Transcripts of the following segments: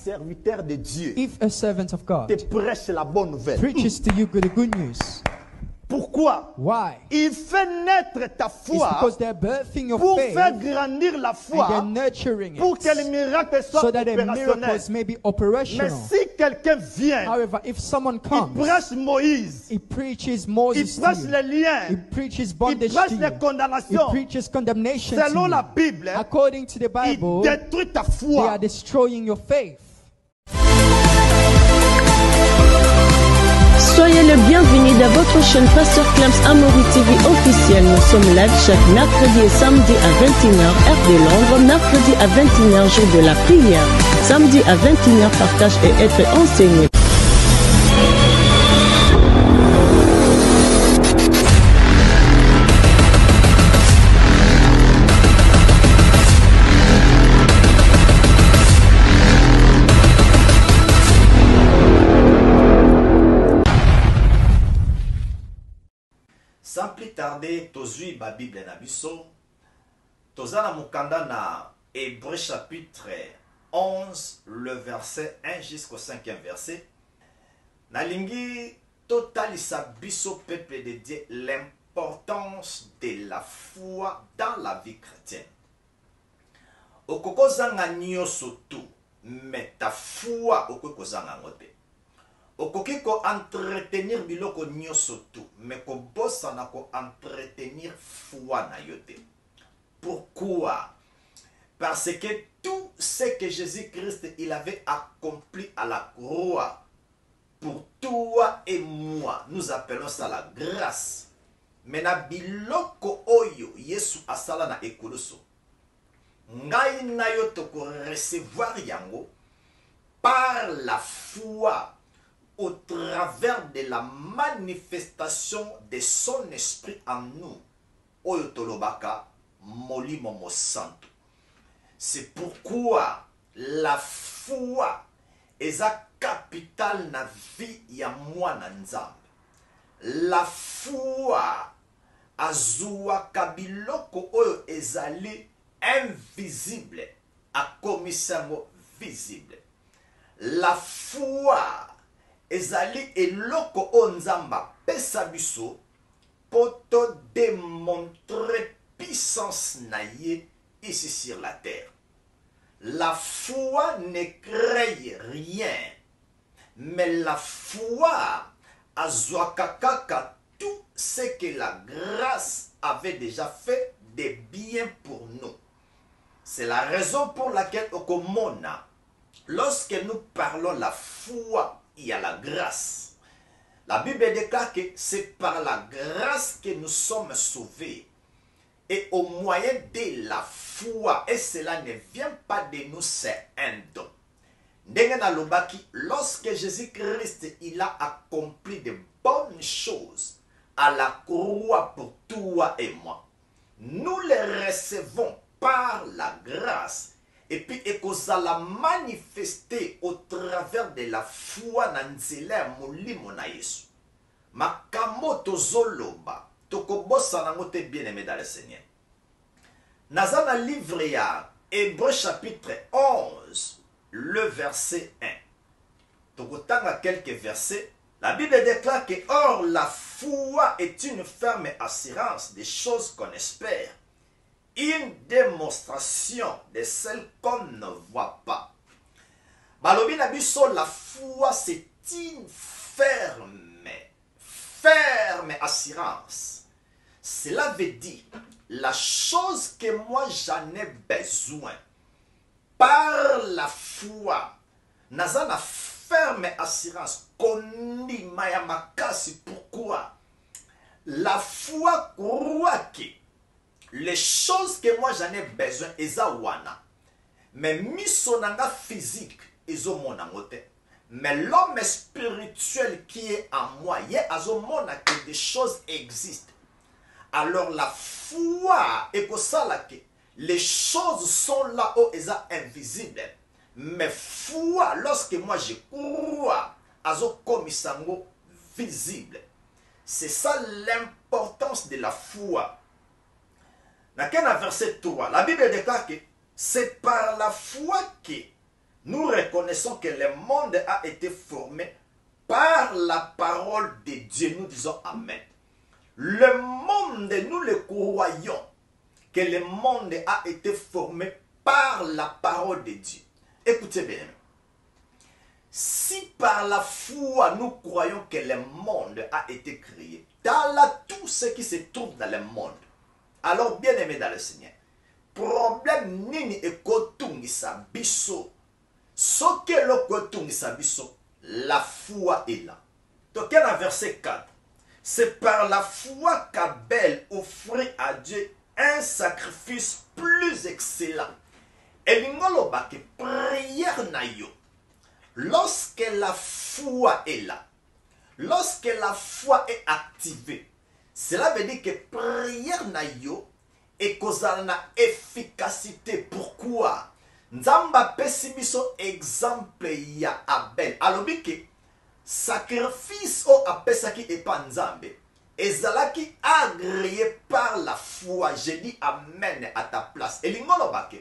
serviteur de Dieu If a servant of God te prêche la bonne nouvelle, preaches to you the good news, pourquoi? why? Il fait naître ta It's foi because they're birthing your pour faith faire grandir la and foi, they're nurturing pour que les it miracles soient so that the opérationnels. miracles may be Mais operational. si quelqu'un vient, However, if someone il comes, prêche Moïse, he preaches il Moses to prêche you, les liens, he preaches il bondage prêche to les you, he condamnations. preaches condemnation Selon to la you. Bible, According to the il Bible, détruit ta they are foi. destroying your faith. Soyez le bienvenu dans votre chaîne Pasteur Clems Amaury TV officiel. Nous sommes live chaque mercredi et samedi à 21h heure de Londres, mercredi à 21h jour de la prière, samedi à 21h partage et être enseigné. Sans plus tarder, tozui ba Bible na biso. Tozana mukanda na Hébreux chapitre 11, le verset 1 jusqu'au 5e verset. Nalingi totalisa biso peuple de Dieu l'importance de la foi dans la vie chrétienne. Okokozanga nyoso tu, mais ta foi okokozanga ngote. Okoki ko entretenir biloko nyoso tu, mais ko bosana ko entretenir foi na yote. Pourquoi? Parce que tout ce que Jésus-Christ il avait accompli à la croix pour toi et moi, nous appelons ça la grâce. Mais na biloko oyo Yesu asala na ekoloso. Ngai na yo to ko recevoir yango par la foi, au travers de la manifestation de son esprit en nous. Oyo tolobaka molimo mo santo. C'est pourquoi la foi est la capitale na vie ya mwana nzambe. La foi azua kabiloko oyo ezali invisible a komisango visible. La foi ezali eloko onzamba pesa biso poto démontrer puissance naie ici sur la terre. La foi ne crée rien, mais la foi azwakakaka tout ce que la grâce avait déjà fait de bien pour nous. C'est la raison pour laquelle au Komona, lorsque nous parlons la foi, il y a la grâce. La Bible déclare que c'est par la grâce que nous sommes sauvés. Et au moyen de la foi, et cela ne vient pas de nous, c'est un don. Lorsque Jésus-Christ il a accompli de bonnes choses à la croix pour toi et moi, nous les recevons par la grâce. Et puis, ekozala manifester au travers de la foi na nzela molimo na Yesu. Makamoto zoloba, tokobosa nango te bien-aimé dans le Seigneur. Nazana livre ya Hébreux chapitre 11, le verset 1. Tokotanga quelques versets. La Bible déclare que or la foi est une ferme assurance des choses qu'on espère, une démonstration de celles qu'on ne voit pas. Balobi na biso, la foi c'est une ferme assurance. Cela veut dire la chose que moi j'en ai besoin par la foi. Nazana ferme assurance kondima ya makasi. Pourquoi? La foi croit que les choses que moi j'en ai besoin eza wana, mais misonanga physique ezo monangote. Mais l'homme spirituel qui est en moi, il y a que des choses existent. Alors la foi est que ça là que les choses sont là où elles sont invisibles. Mais foi, lorsque moi je crois, azo komisango visible. C'est ça l'importance de la foi. Dans le verset 3, la Bible déclare que c'est par la foi que nous reconnaissons que le monde a été formé par la parole de Dieu. Nous disons Amen. Le monde, nous le croyons que le monde a été formé par la parole de Dieu. Écoutez bien. Si par la foi nous croyons que le monde a été créé, dans tout ce qui se trouve dans le monde, alors bien aimé dans le Seigneur, problème nini ekotungisa biso, soke lokotungisa biso, la foi est là. Donc dans verset 4, c'est par la foi qu'Abel offrit à Dieu un sacrifice plus excellent. Et l'ingoloba que prière na yo. Lorsque la foi est là, lorsque la foi est activée, cela veut dire que prière na yo est causale na efficacité. Pourquoi? Nzamba pesibiso exemple ya Abel. Alobi que sacrifice o apesaki epa nzambe ezalaki agréé par la foi. Je dis amen à ta place. Et l'ingoloba que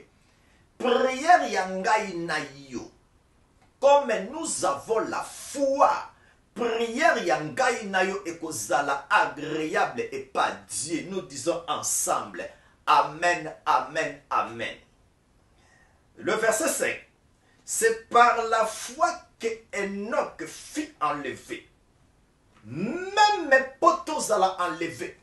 prière ya ngai na yo. Comme nous avons la foi, prière yangai nayo ekozala agréable et pas Dieu. Nous disons ensemble, Amen, Amen, Amen. Le verset 5, c'est par la foi que Enoch fut enlevé. Même mes potos alla enlever.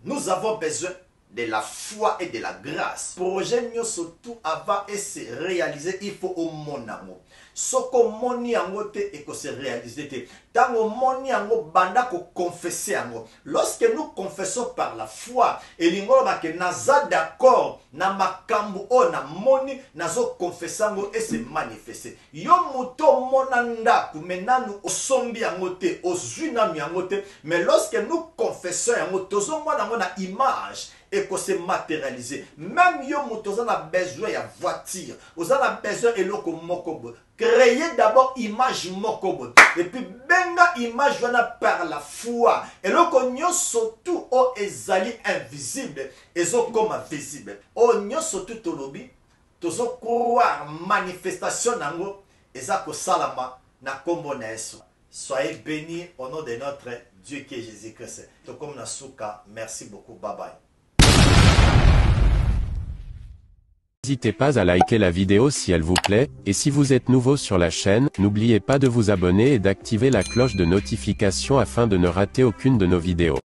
Nous avons besoin de la foi et de la grâce. Projet surtout avant et se réaliser, il faut au mon amour. Soko moni yango te et que se réaliser te. Tango moni yango banda ko confesser yango. Lorsque nous confessons par la foi, et l'ingolo ba ke naza d'accord na makambu o na moni nazo confesser yango et se manifester. Yo muto monanda kumenanu osombi yango te, ozui na yango te, mais lorsque nous confessons yango tozo mona na image et que se matérialiser. Même yo muto a besoin ya voiture, vous avez besoin de l'oko mokobo. Créez d'abord image mokobo. Et puis benga image wana par la foi. Et l'oko nyo surtout o ezali invisible. Ezo comme visible. O nyo surtout tolobi. Tozo croire manifestation nango. Ezako salama na kombo na Yesu. Soyez bénis au nom de notre Dieu qui est Jésus-Christ. Tokom na suka. Merci beaucoup. Bye bye. N'hésitez pas à liker la vidéo si elle vous plaît, et si vous êtes nouveau sur la chaîne, n'oubliez pas de vous abonner et d'activer la cloche de notification afin de ne rater aucune de nos vidéos.